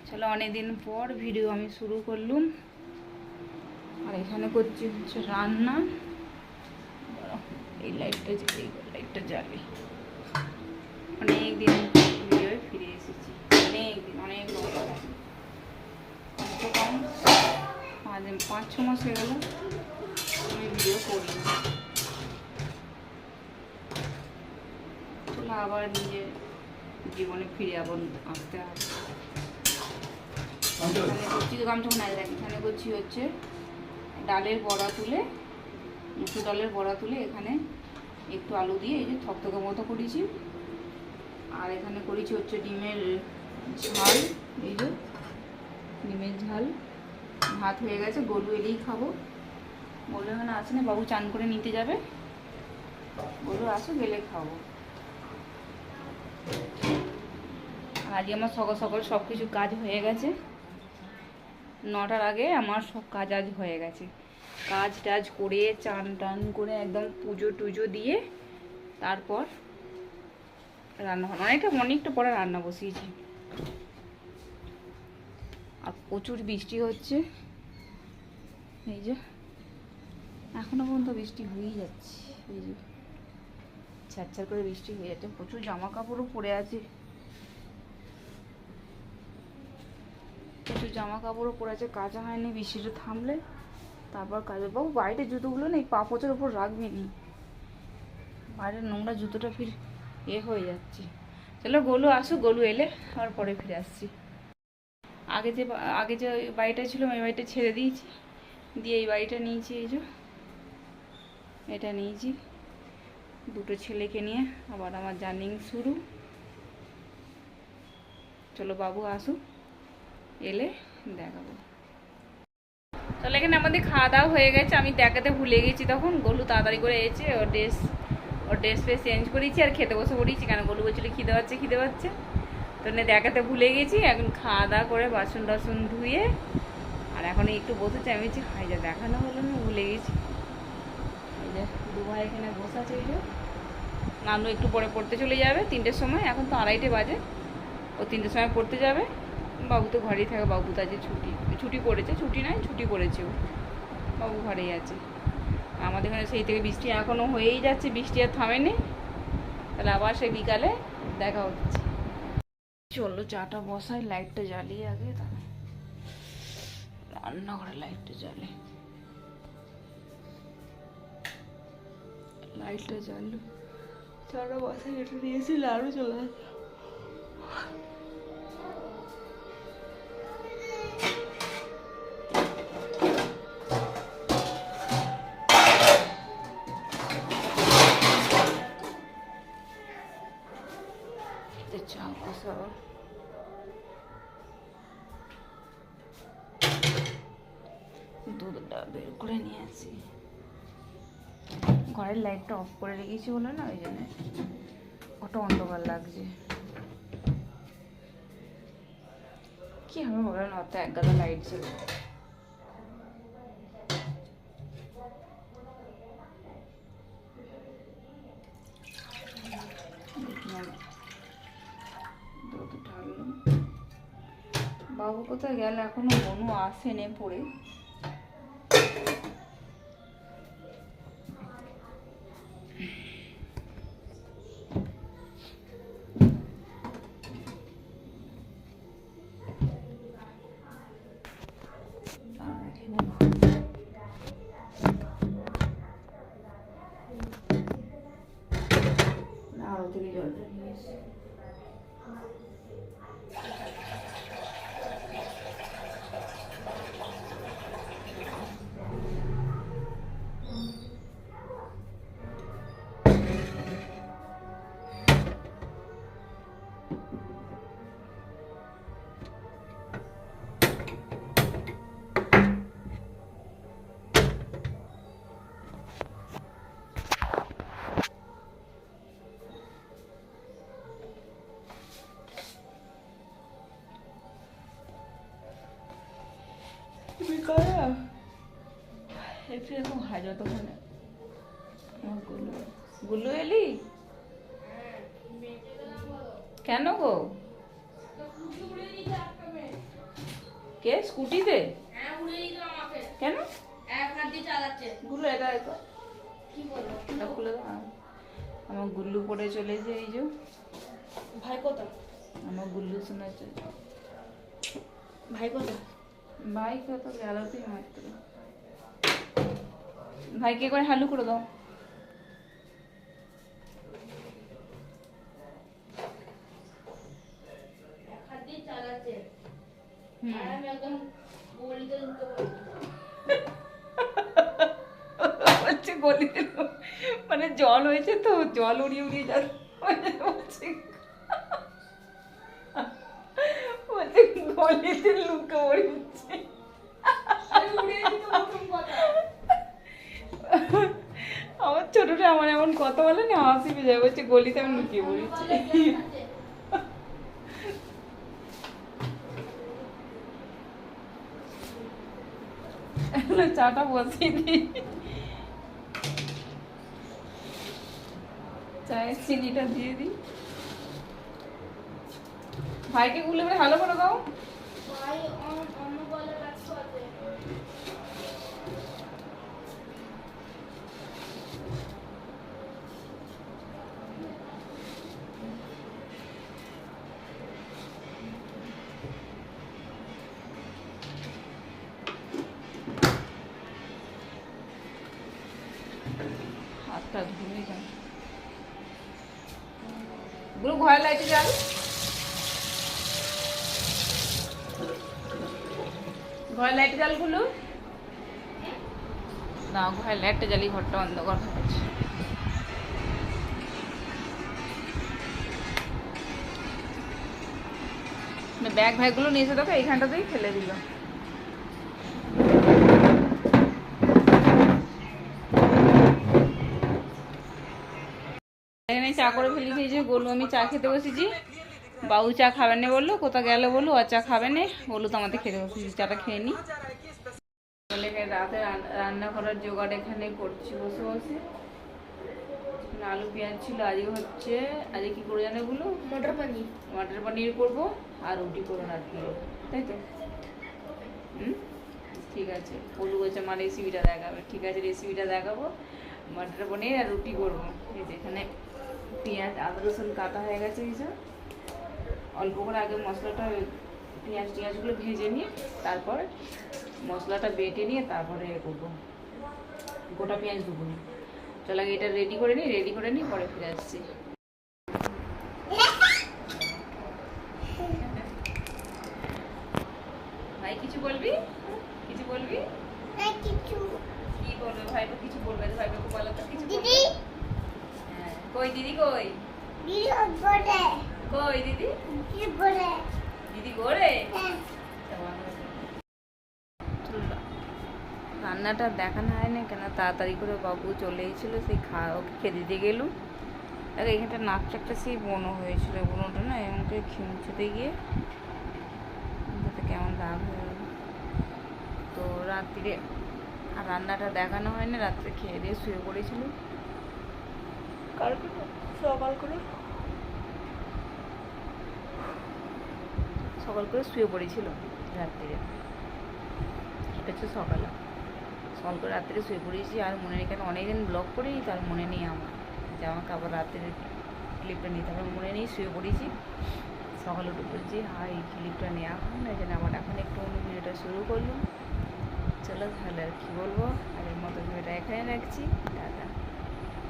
চলো অনেকদিন পর ভিডিও আমি শুরু করলুম। আর এখানে করছি হচ্ছে রান্না। এই লাইটটা জ্বালি। অনেকদিন ভিডিওয় ফিরে এসেছি, অনেক কমসে কম 5-6 মাস হয়ে গেল আমি ভিডিও করি। চলো আবার নিজের জীবনে ফিরে আবার আসতে হবে। এখানে করছি গামছা নাই দেখ, এখানে করছি হচ্ছে ডালের বড়া তুলে, মুসুর ডালের বড়া তুলে এখানে একটু আলু দিয়ে এই যে থকথকে মতো করেছি। আর এখানে করেছি হচ্ছে ডিমের ঝাল, এই যে ডিমের ঝাল। ভাত হয়ে গেছে, গরু এলেই খাবো। গরু এখানে আসে না, বাবু চান করে নিতে যাবে, গরু আসো গেলে খাবো। আজকে আমার সকাল সকাল সব কিছু কাজ হয়ে গেছে। 9টার আগে আমার সব কাজ আজ হয়ে গেছে। কাজ টাজ করে চান টান করে একদম পুজো টুজো দিয়ে তারপর রান্না হয়। অনেকটা পরে রান্না বসিয়েছি। আর প্রচুর বৃষ্টি হচ্ছে, এই যে এখনো পর্যন্ত বৃষ্টি হয়েই যাচ্ছে। এই যে ছাড় করে বৃষ্টি হয়ে যাচ্ছে। প্রচুর জামা কাপড়ও পরে আছে, কাঁচা হয়নি। বৃষ্টিটা থামলে তারপর কাজে বাবু বাইরে জুতোগুলো না এই পা পোচার উপর রাখবি নি, বাইরের নোংরা জুতোটা ফির হয়ে যাচ্ছে। চলো গোলু আসুক, গোলু এলে আর পরে ফিরে আসছি। আগে যে বাড়িটা ছিল এই বাড়িটা ছেড়ে দিয়েছি, দিয়ে এই বাড়িটা নিয়েছি। এই যে এটা নিয়েছি, দুটো ছেলেকে নিয়ে আবার আমার জার্নি শুরু। চলো বাবু আসুক, এলে দেখাবো। তাহলে এখানে আমাদের খাওয়া দাওয়া হয়ে গেছে। আমি দেখাতে ভুলে গেছি, তখন গোলু তাড়াতাড়ি করে এসেছে, ওর ড্রেস ফ্রেস চেঞ্জ করেছি আর খেতে বসে পড়েছি। কেন গোলু বলছিল খিদে পাচ্ছে, তো দেখাতে ভুলে গেছি। এখন খাওয়া দাওয়া করে বাসন টাসন ধুয়ে আর এখন একটু বসেছি। আমি বলছি হাই যা দেখানো হলো না, ভুলে গেছি। এই যে দুভাই এখানে বসে আছে। এই যে নানু একটু পরে পড়তে চলে যাবে 3টের সময়, এখন তো 2:30 বাজে। ও 3টের সময় পড়তে যাবে। বাবু তো ঘরেই থাকে, বাবু তো আজকে ছুটি পড়েছে, ছুটি পড়েছে, ও বাবু ঘরেই আছে। আমাদের এখানে সেই থেকে বৃষ্টি এখনও হয়েই যাচ্ছে, বৃষ্টি আর থামেনি। তাহলে আবার সেই বিকালে দেখা হচ্ছে। চলো চাটা বসাই, লাইটটা জ্বালিয়ে আগে, তাহলে রান্নাঘরে লাইটটা জ্বালো। চাটা বসাই, এটা নিয়েছি লাড়ু চলে আসে। চা বসাবো, দুধটা বের করে নিয়ে আসি। ঘরের লাইটটা অফ করে রেখেছি বলে না, ওই জন্য ওটা অন্ধকার লাগছে। কি হবে বলো না, অত এক গাদা লাইট ছিল। বাবু কোথায় গেল, এখনো বনু আসেনি পড়ে। আরো থেকে জলটা নিয়ে এসে একটু এরকম হয় যতক্ষণে। গুলু এলি কেন গো? কে স্কুটিতে? হ্যাঁ উড়ে দিল আমাকে। কেন? এক হাত দিয়ে চালাচ্ছে। গুলো এটা কি বলবো? এটা খুলে দাও। আমার গুল্লু পড়ে চলেছে, এই যে ভাই কোথায়? আমার গুল্লু শোনাচ্ছে। ভাই কোথায়? ভাই কত গেলতেই মাত্র। ভাইকে করে হালু করে দাও। এক হাত দিয়ে চালাচ্ছে। হুম। আর আমি একদম গলিতে ঢুকে পড়েছি। বলছে গলিতে মানে জল হয়েছে তো, জল উড়িয়ে উড়িয়ে যাচ্ছে। বলছে বলছে গলিতে লুকে পড়েছে। আমি উড়ে দিতে প্রথম কথা। আমার ছোটটা আমার এমন কথা বলে না, হাসি পেয়ে যায়। বলছে গলিতে আমি লুকিয়ে পড়েছি। চাটা বসিয়ে দিই, চায়ের চিনিটা দিয়ে দিই। ভাইকে গুলে ভালো করে দাও। ভাই অন্য বলে ব্যস্ত আছে। হাতটা ধুয়ে যান গুলো, ঘরে লাইটে যান। ঘরে লাইটে জাল গুলো না, ঘরে লাইটটা জ্বালি, ঘরটা অন্ধকার হয়ে গেছে। ব্যাগ ভ্যাগগুলো নিয়ে এসে দেখো এইখানটাতেই ফেলে দিল। এখানে চা করে ফেলি খেয়েছে গোলু, আমি চা খেতে বসেছি। বাবু চা খাবেন না বললো, কোথা গেল বললো, আর চা খাবে না বললো, তো আমাদের খেতে বসেছি, চাটা খেয়ে নি। রাতে রান্না করার জোগাড় এখানে করছি বসে বসে। আলু পেঁয়াজ ছিল, আজকে হচ্ছে আজকে কি করে জানে বলো, মটর পনির। মটর পনির করবো আর রুটি করবো রাত্রে, তাই তো? ঠিক আছে, বলু বলছে আমার রেসিপিটা দেখাবে। ঠিক আছে, রেসিপিটা দেখাবো। মটর পনির আর রুটি করবো। এই যে এখানে পেঁয়াজ আদা রসুন কাটা হয়ে গেছে, এইসব অল্প করে আগে মশলাটা পেঁয়াজ টিয়াজগুলো ভেজে নিয়ে তারপর মশলাটা বেটে নিয়ে তারপরে করবো, গোটা পেঁয়াজ দেবো না। চল আগে এটা রেডি করে নিই পরে ফিরে আসছি। ভাই কিছু বলবি? কিছু বলবি? কি বলবে ভাই? কিছু বলবে? ভাই বলো তো কিছু বলবে। হ্যাঁ, কই দিদি? কই কই দিদি? দিদি ঘরে? রান্নাটা দেখানো হয় না কেন, তাড়াতাড়ি করে বাবু চলে এসেছিল, সেই ওকে খেতে দিয়ে গেলুম। আর এখানটা নাকটা একটা সেই বনো হয়েছিল, বনোটা না এমনকি খিমচুতে গিয়ে কেমন দাগ হয়ে গেল। তো রাত্রিরে আর রান্নাটা দেখানো হয় না, রাত্রে খেয়ে দিয়ে শুয়ে পড়েছিল। সকাল করে শুয়ে পড়েছিল রাত্রিরে, এটা হচ্ছে সকাল করে রাত্রে শুয়ে পড়েছি। আর মনে নেই কেন, অনেকদিন ব্লগ করেই তার মনে নেই আমার জামা কাপড় রাত্রের ক্লিপটা নিতে হবে, মনে নেই, শুয়ে পড়েছি। সকালে উঠে বলছি হ্যাঁ এই ক্লিপটা নেওয়া হয় না, যেন আমার এখন একটু অন্য ভিডিওটা শুরু করলাম। চলো তাহলে আর কী বলবো, আর এর মতো ভিডিওটা এখানে রাখছি, টাটা।